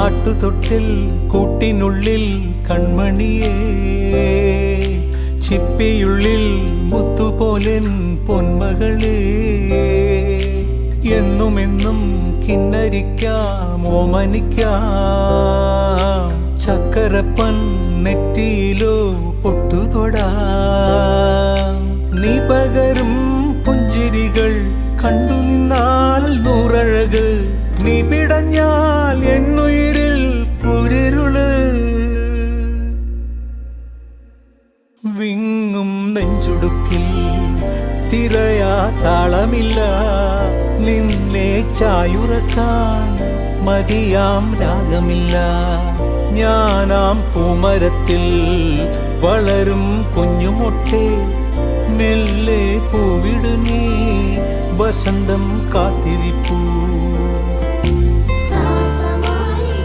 ആട്ടുതൊട്ടിൽ കൂട്ടിനുള്ളിൽ കൺമണിയേ, ചിപ്പിയുള്ളിൽ മുത്തുപോലെൻ പൊന്മകളേ, എന്നുമെന്നും കിന്നരിക്കാം ഓമനിക്കാം, ചക്കരപ്പൻ നെറ്റിയിലോ പൊട്ടുതൊടാം. നീ പകരും പുഞ്ചിരികൾ കണ്ടു നിന്നാൽ നൂറഴക്, നീ പിടഞ്ഞാൽ എന്നുയിരിൽ പുരിരുള്. വിങ്ങും നെഞ്ചുടുക്കിൽ തിരയാ താളമില്ല, നിന്നെ ചായുറക്കാൻ മതിയാം രാഗമില്ല. ഞാനാം പൂമരത്തിൽ വളരും കുഞ്ഞുമൊട്ടെ, മെല്ലെ പൂവിടു നീ വസന്തം കാത്തിരിപ്പൂ.